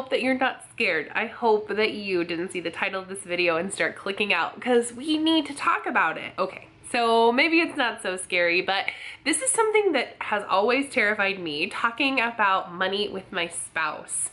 hope that you're not scared. I hope that you didn't see the title of this video and start clicking out, because we need to talk about it. Okay. So maybe it's not so scary, but this is something that has always terrified me, talking about money with my spouse.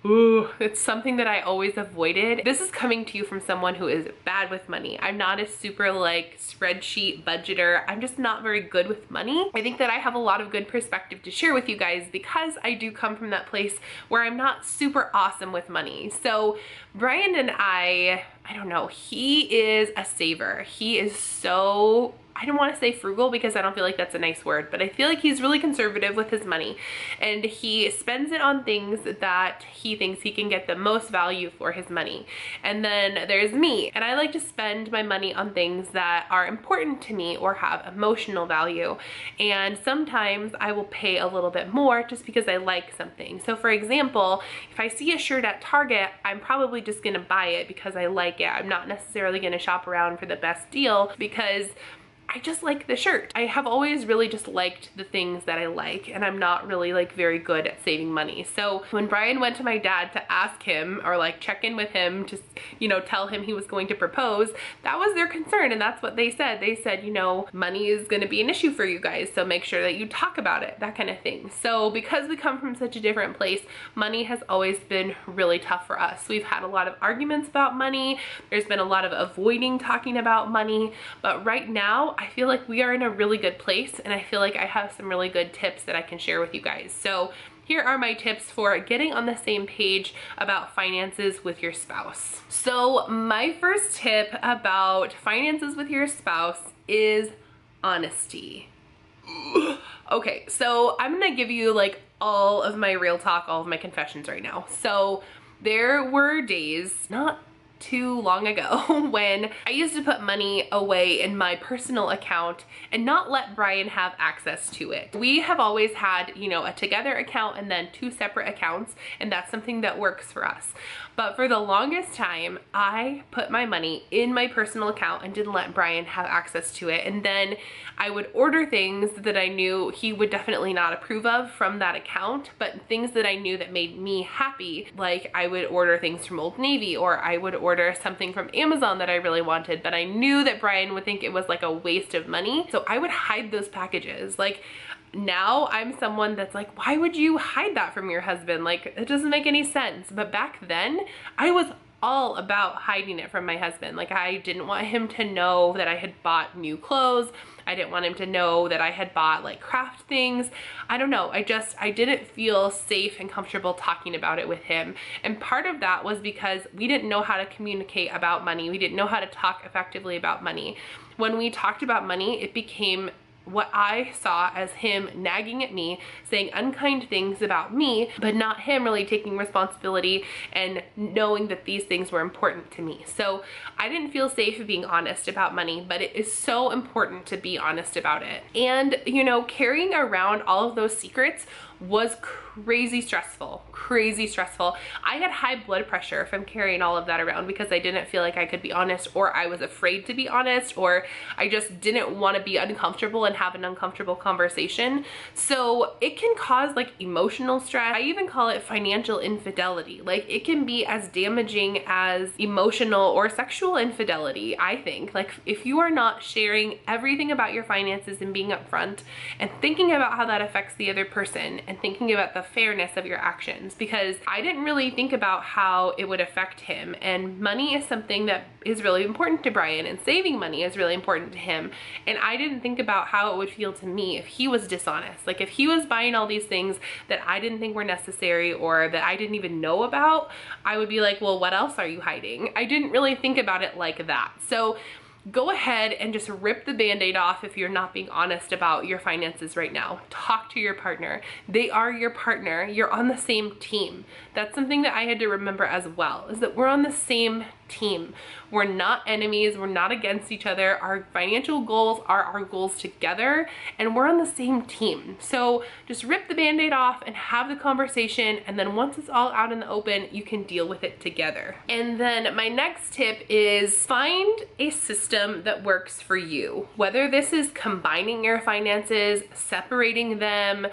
Ooh, it's something that I always avoided. This is coming to you from someone who is bad with money. I'm not a super like spreadsheet budgeter. I'm just not very good with money. I think that I have a lot of good perspective to share with you guys because I do come from that place where I'm not super awesome with money. So Brian and I don't know, he is a saver. He is so, I don't want to say frugal because I don't feel like that's a nice word, but I feel like he's really conservative with his money, and he spends it on things that he thinks he can get the most value for his money. And then there's me, and I like to spend my money on things that are important to me or have emotional value. And sometimes I will pay a little bit more just because I like something. So for example, if I see a shirt at Target, I'm probably just gonna buy it because I like it. I'm not necessarily gonna shop around for the best deal because I just like the shirt. I have always really just liked the things that I like, and I'm not really like very good at saving money. So when Brian went to my dad to ask him or like check in with him to, you know, tell him he was going to propose, that was their concern, and that's what they said. They said, you know, money is gonna be an issue for you guys, so make sure that you talk about it, that kind of thing. So because we come from such a different place, money has always been really tough for us. We've had a lot of arguments about money. There's been a lot of avoiding talking about money, but right now I feel like we are in a really good place, and I feel like I have some really good tips that I can share with you guys. So here are my tips for getting on the same page about finances with your spouse. So my first tip about finances with your spouse is honesty. Okay, so I'm gonna give you like all of my real talk, all of my confessions right now. So there were days, not too long ago, when I used to put money away in my personal account and not let Brian have access to it. We have always had, you know, a together account and then two separate accounts, and that's something that works for us. But for the longest time, I put my money in my personal account and didn't let Brian have access to it. And then I would order things that I knew he would definitely not approve of from that account, but things that I knew that made me happy. Like I would order things from Old Navy, or I would order something from Amazon that I really wanted, but I knew that Brian would think it was like a waste of money. So I would hide those packages. Like now I'm someone that's like, why would you hide that from your husband? Like it doesn't make any sense. But back then I was all about hiding it from my husband. Like I didn't want him to know that I had bought new clothes. I didn't want him to know that I had bought like craft things. I don't know, I didn't feel safe and comfortable talking about it with him. And part of that was because we didn't know how to communicate about money. We didn't know how to talk effectively about money. When we talked about money, it became what I saw as him nagging at me, saying unkind things about me, but not him really taking responsibility and knowing that these things were important to me. So I didn't feel safe being honest about money, but it is so important to be honest about it. And you know, carrying around all of those secrets was crazy stressful. I had high blood pressure from carrying all of that around because I didn't feel like I could be honest, or I was afraid to be honest, or I just didn't want to be uncomfortable and have an uncomfortable conversation. So it can cause like emotional stress. I even call it financial infidelity. Like it can be as damaging as emotional or sexual infidelity, I think. Like if you are not sharing everything about your finances and being upfront and thinking about how that affects the other person, and thinking about the fairness of your actions, because I didn't really think about how it would affect him. And money is something that is really important to Brian, and saving money is really important to him. And I didn't think about how it would feel to me if he was dishonest. Like if he was buying all these things that I didn't think were necessary or that I didn't even know about, I would be like, well, what else are you hiding? I didn't really think about it like that. So go ahead and just rip the band-aid off if you're not being honest about your finances right now. Talk to your partner. They are your partner. You're on the same team. That's something that I had to remember as well, is that we're on the same team. We're not enemies. We're not against each other. Our financial goals are our goals together, and we're on the same team. So just rip the band-aid off and have the conversation, and then once it's all out in the open, you can deal with it together. And then my next tip is find a system that works for you. Whether this is combining your finances, separating them,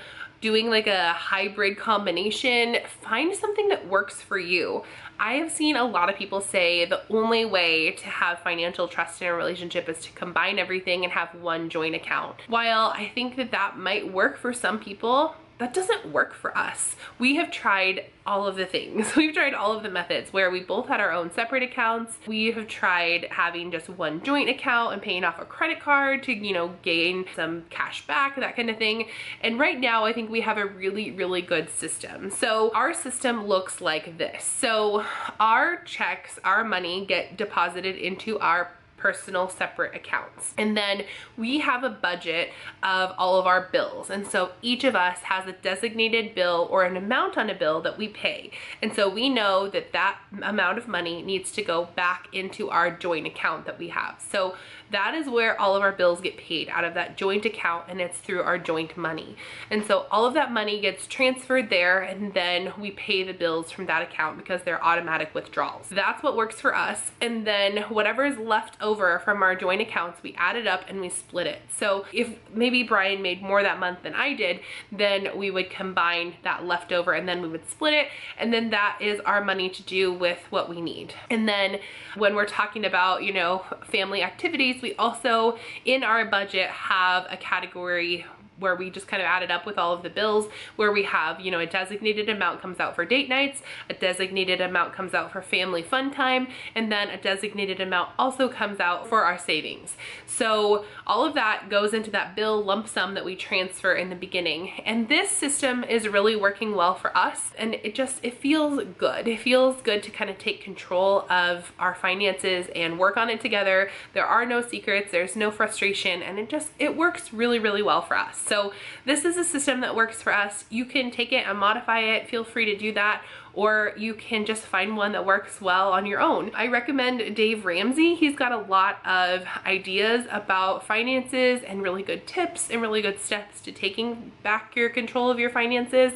doing like a hybrid combination, find something that works for you. I have seen a lot of people say the only way to have financial trust in a relationship is to combine everything and have one joint account. While I think that that might work for some people, that doesn't work for us. We have tried all of the things. We've tried all of the methods where we both had our own separate accounts. We have tried having just one joint account and paying off a credit card to, you know, gain some cash back, that kind of thing. And right now I think we have a really, really good system. So our system looks like this. So our checks, our money get deposited into our personal separate accounts. And then we have a budget of all of our bills. And so each of us has a designated bill or an amount on a bill that we pay. And so we know that that amount of money needs to go back into our joint account that we have. So that is where all of our bills get paid, out of that joint account, and it's through our joint money. And so all of that money gets transferred there, and then we pay the bills from that account because they're automatic withdrawals. That's what works for us. And then whatever is left over from our joint accounts, we add it up and we split it. So if maybe Brian made more that month than I did, then we would combine that leftover and then we would split it. And then that is our money to do with what we need. And then when we're talking about, you know, family activities, we also in our budget have a category where we just kind of add it up with all of the bills, where we have, you know, a designated amount comes out for date nights, a designated amount comes out for family fun time, and then a designated amount also comes out for our savings. So all of that goes into that bill lump sum that we transfer in the beginning. And this system is really working well for us, and it feels good. It feels good to kind of take control of our finances and work on it together. There are no secrets, there's no frustration, and it works really, really well for us. So this is a system that works for us. You can take it and modify it, feel free to do that, or you can just find one that works well on your own. I recommend Dave Ramsey. He's got a lot of ideas about finances and really good tips and really good steps to taking back your control of your finances,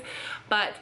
but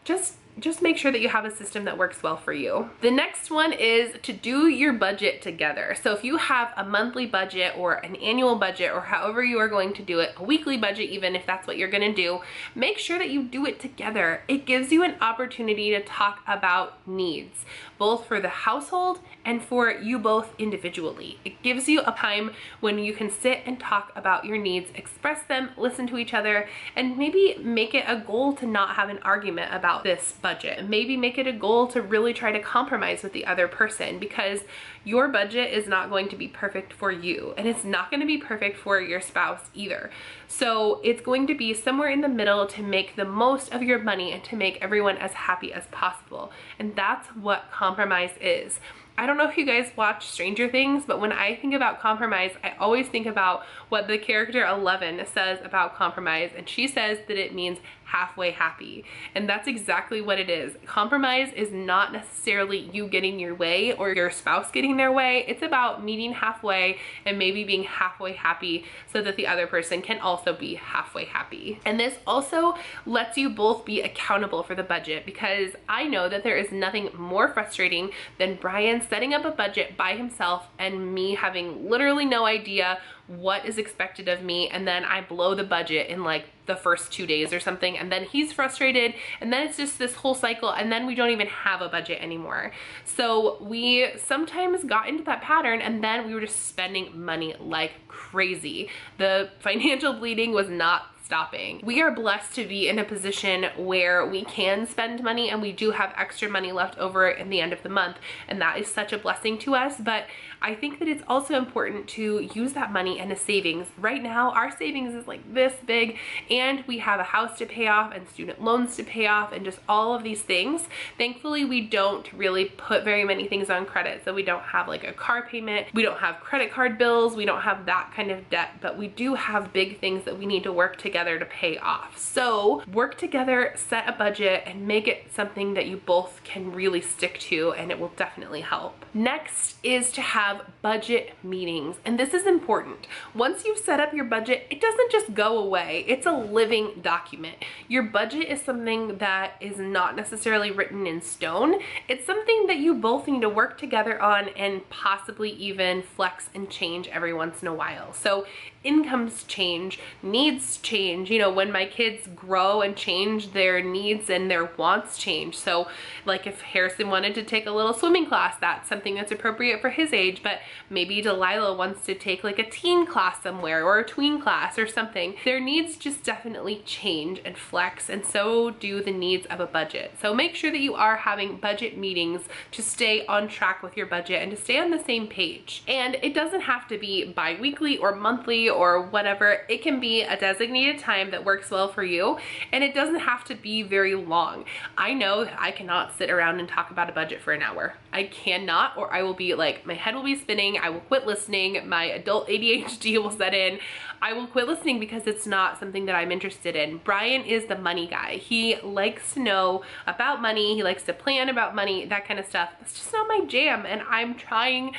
just make sure that you have a system that works well for you. The next one is to do your budget together. So if you have a monthly budget or an annual budget, or however you are going to do it, a weekly budget even if that's what you're gonna do, make sure that you do it together. It gives you an opportunity to talk about needs, both for the household and for you both individually. It gives you a time when you can sit and talk about your needs, express them, listen to each other, and maybe make it a goal to not have an argument about this budget. Maybe make it a goal to really try to compromise with the other person, because your budget is not going to be perfect for you, and it's not going to be perfect for your spouse either. So it's going to be somewhere in the middle to make the most of your money and to make everyone as happy as possible. And that's what compromise is. I don't know if you guys watch Stranger Things, but when I think about compromise, I always think about what the character 11 says about compromise, and she says that it means halfway happy. And that's exactly what it is. Compromise is not necessarily you getting your way or your spouse getting their way. It's about meeting halfway and maybe being halfway happy so that the other person can also be halfway happy. And this also lets you both be accountable for the budget, because I know that there is nothing more frustrating than Brian setting up a budget by himself and me having literally no idea what is expected of me, and then I blow the budget in like the first 2 days or something, and then he's frustrated, and then it's just this whole cycle, and then we don't even have a budget anymore. So we sometimes got into that pattern, and then we were just spending money like crazy. The financial bleeding was not stopping. We are blessed to be in a position where we can spend money, and we do have extra money left over in the end of the month, and that is such a blessing to us. But I think that it's also important to use that money in a savings. Right now, our savings is like this big, and we have a house to pay off and student loans to pay off and just all of these things. Thankfully, we don't really put very many things on credit. So we don't have like a car payment, we don't have credit card bills, we don't have that kind of debt, but we do have big things that we need to work together to pay off. So work together, set a budget, and make it something that you both can really stick to, and it will definitely help. Next is to have budget meetings, and this is important. Once you've set up your budget, it doesn't just go away. It's a living document. Your budget is something that is not necessarily written in stone. It's something that you both need to work together on and possibly even flex and change every once in a while. So incomes change, needs change, change, you know, when my kids grow and change, their needs and their wants change. So like if Harrison wanted to take a little swimming class, that's something that's appropriate for his age, but maybe Delilah wants to take like a teen class somewhere or a tween class or something. Their needs just definitely change and flex, and so do the needs of a budget. So make sure that you are having budget meetings to stay on track with your budget and to stay on the same page. And it doesn't have to be bi-weekly or monthly or whatever. It can be a designated time that works well for you, and it doesn't have to be very long. I know I cannot sit around and talk about a budget for an hour. I cannot, or I will be like, my head will be spinning, I will quit listening, my adult ADHD will set in. I will quit listening because it's not something that I'm interested in. Brian is the money guy. He likes to know about money, he likes to plan about money, that kind of stuff. It's just not my jam, and I'm trying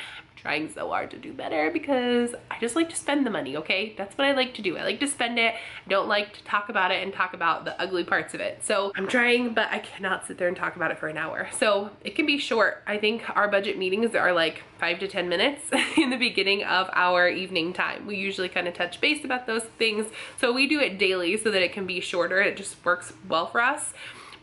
so hard to do better because I just like to spend the money, okay? That's what I like to do. I like to spend it. I don't like to talk about it and talk about the ugly parts of it. So I'm trying, but I cannot sit there and talk about it for an hour. So it can be short. I think our budget meetings are like 5 to 10 minutes in the beginning of our evening time. We usually kind of touch base about those things. So we do it daily so that it can be shorter. It just works well for us.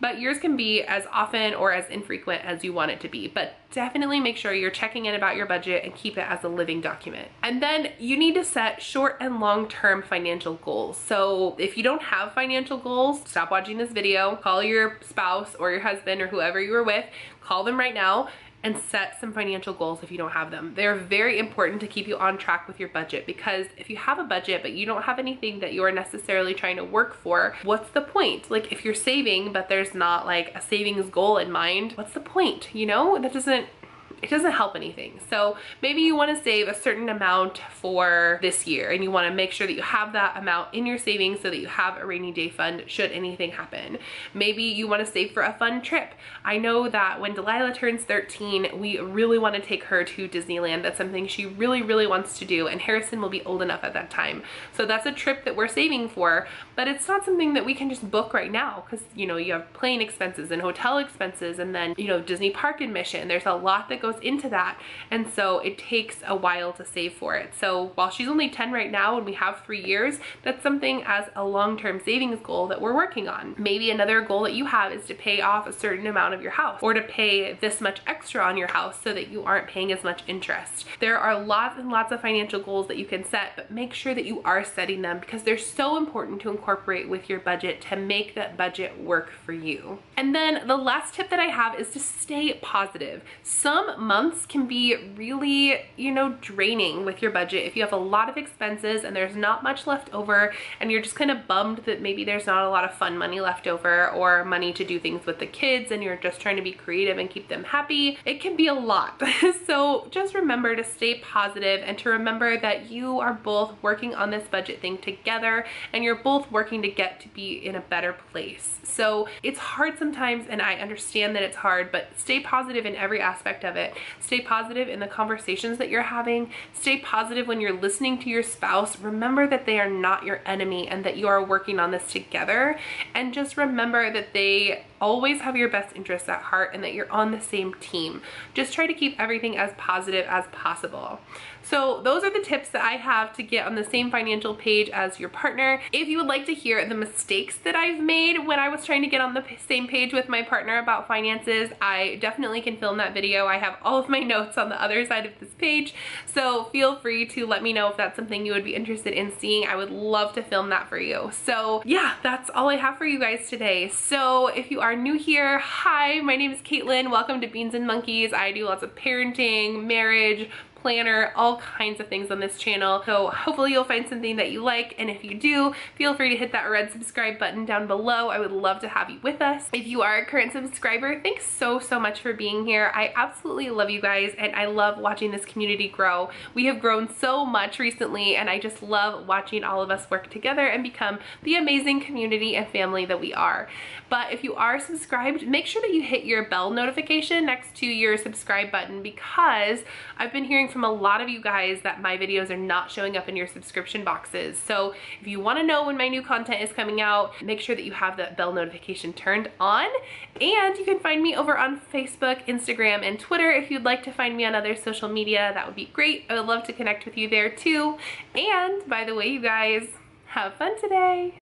But yours can be as often or as infrequent as you want it to be. But definitely make sure you're checking in about your budget and keep it as a living document. And then you need to set short and long-term financial goals. So if you don't have financial goals, stop watching this video, call your spouse or your husband or whoever you were with, call them right now and set some financial goals if you don't have them. They're very important to keep you on track with your budget, because if you have a budget but you don't have anything that you are necessarily trying to work for, what's the point? Like if you're saving but there's not like a savings goal in mind, what's the point? You know, it doesn't help anything. So maybe you want to save a certain amount for this year and you want to make sure that you have that amount in your savings so that you have a rainy day fund should anything happen. Maybe you want to save for a fun trip. I know that when Delilah turns 13, we really want to take her to Disneyland. That's something she really, really wants to do, and Harrison will be old enough at that time. So that's a trip that we're saving for, but it's not something that we can just book right now because, you know, you have plane expenses and hotel expenses and then, you know, Disney park admission. There's a lot that goes into that, and so it takes a while to save for it. So while she's only 10 right now and we have 3 years, that's something as a long-term savings goal that we're working on. Maybe another goal that you have is to pay off a certain amount of your house, or to pay this much extra on your house so that you aren't paying as much interest. There are lots and lots of financial goals that you can set, but make sure that you are setting them because they're so important to incorporate with your budget to make that budget work for you. And then the last tip that I have is to stay positive. Some months can be really, you know, draining with your budget if you have a lot of expenses and there's not much left over and you're just kind of bummed that maybe there's not a lot of fun money left over or money to do things with the kids and you're just trying to be creative and keep them happy. It can be a lot. So just remember to stay positive and to remember that you are both working on this budget thing together and you're both working to get to be in a better place. So it's hard sometimes, and I understand that it's hard, but stay positive in every aspect of it. Stay positive in the conversations that you're having. Stay positive when you're listening to your spouse. Remember that they are not your enemy and that you are working on this together. And just remember that they always have your best interests at heart and that you're on the same team. Just try to keep everything as positive as possible. So those are the tips that I have to get on the same financial page as your partner. If you would like to hear the mistakes that I've made when I was trying to get on the same page with my partner about finances, I definitely can film that video. I have all of my notes on the other side of this page, so feel free to let me know if that's something you would be interested in seeing. I would love to film that for you. So yeah, that's all I have for you guys today. So if you are new here, hi, my name is Caitlin. Welcome to Beans and Monkeys. I do lots of parenting, marriage, planner, all kinds of things on this channel. So hopefully you'll find something that you like, and if you do, feel free to hit that red subscribe button down below. I would love to have you with us. If you are a current subscriber, thanks so much for being here. I absolutely love you guys, and I love watching this community grow. We have grown so much recently, and I just love watching all of us work together and become the amazing community and family that we are. But if you are subscribed, make sure that you hit your bell notification next to your subscribe button, because I've been hearing from a lot of you guys that my videos are not showing up in your subscription boxes. So if you want to know when my new content is coming out, make sure that you have that bell notification turned on. And you can find me over on Facebook, Instagram, and Twitter. If you'd like to find me on other social media, that would be great. I would love to connect with you there too. And by the way, you guys, have fun today.